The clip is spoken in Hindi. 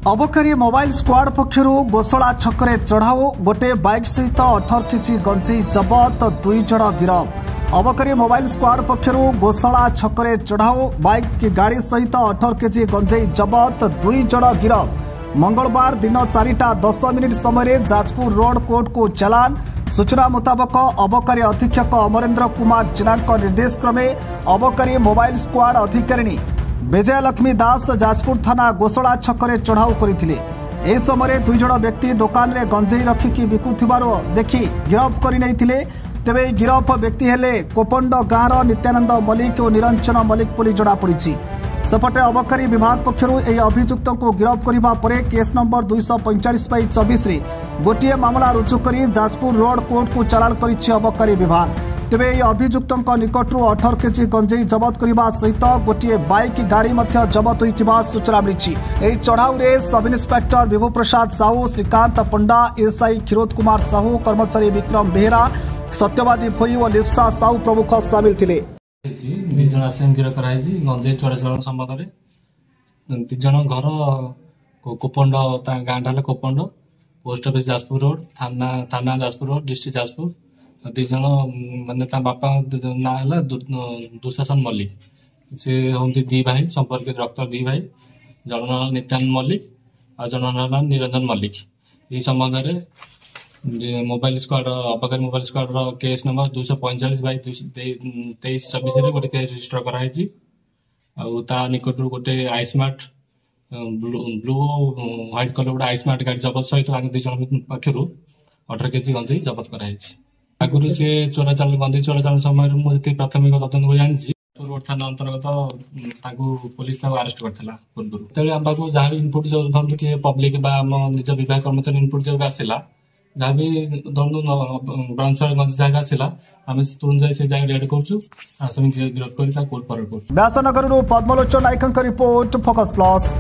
अबकारी मोबाइल स्क्वाड पक्षर गोसला छकरे चढ़ाऊ गोटे बाइक सहित 18 केजी गंजेई जबत 2 जन गिरफ। अबकारी मोबाइल स्क्वाड पक्षर गोसला छकरे चढ़ाऊ बाइक की गाड़ी सहित 18 केजी गंजेई जबत 2 जन गिरफ। मंगलवार दिन 4:10 समय जाजपुर रोड कोर्ट को चलान। सूचना मुताबक अबकारी अधीक्षक अमरेन्द्र कुमार जेना निर्देश क्रमे अबकारी मोबाइल स्क्वाड अधिकारिणी विजयलक्ष्मी दास जाजपुर थाना गोसला छकरे चढ़ाऊ करथिले। एही समय 2 जन व्यक्ति दुकान रे गंजेई रखिकी बिकुथिबारो देखि गिरफ करि नैथिले। तेबे गिरफ व्यक्ति हेले कोपंड गाँर नित्यानंद मल्लिक और निरंजन मल्लिक बोली जणा पड़िछि। सेपटे अबकारी विभाग पक्षर यह अभियुक्त को गिरफ करबा परे केस नंबर 245/24 रे गोटे मामला रुजु करी जाजपुर रोड कोर्ट को चालान करिछि अबकारी विभाग। तेबे यह अभियुक्त निकटू 18 केजी गंजेई जबत करने सहित गोटे बाइक गाड़ी जबत होता सूचना मिली। यह चढ़ाऊ रे सब इन्स्पेक्टर विभु प्रसाद साहू, श्रीकांत पंडा, एसआई क्षीरोद कुमार साहू, कर्मचारी विक्रम बेहेरा, सत्यवादी भोई और लिप्सा साहू प्रमुख सामिल थे। गंजेई चोराचालान संबंध में 3 जन घर कोपंड गाँव कोपंड, पोस्ट ऑफिस जाजपुर रोड, थाना जाजपुर रोड, डिस्ट्रिक्ट जाजपुर। 2 जन माने बापा ना है दुशासन मल्लिक, से हम 2 भाई संपर्क रक्त 2 भाई, जन ना नित्यानंद मल्लिक और जन ना निरंजन मल्लिक। ये संबंध में मोबाइल स्क्वाड अबकारी मोबाइल स्क्वाड केस नंबर 245/23-24 गोटे केस रजिस्टर कराई। निकट गोटे आईस्मार्ट ब्लू व्हाइट कलर गोटे आईस्मार्ट गाड़ी जबत सहित 2 जन पक्षर 18 केजी गंजेई जबत कराई। आगुरी से गंजेई चोराचालान समय मुझे प्राथमिक तदंत को जानी रोड थाना अंतर्गत पुलिस अरेस्ट करता पूर्व। आम पाक जहाँ भी इनपुट जो धरतु कि पब्लिक निज विभाग कर्मचारी इनपुट जब आसला जहाँ भी धरतु ब्रांच गंजेई जगह आसला आम तुरंत जाए से जगह रेड कर गिरफ्त कर कोर्ट फरवर्ड कर। व्यासनगर पद्मलोचन नायक रिपोर्ट, फोकस प्लस।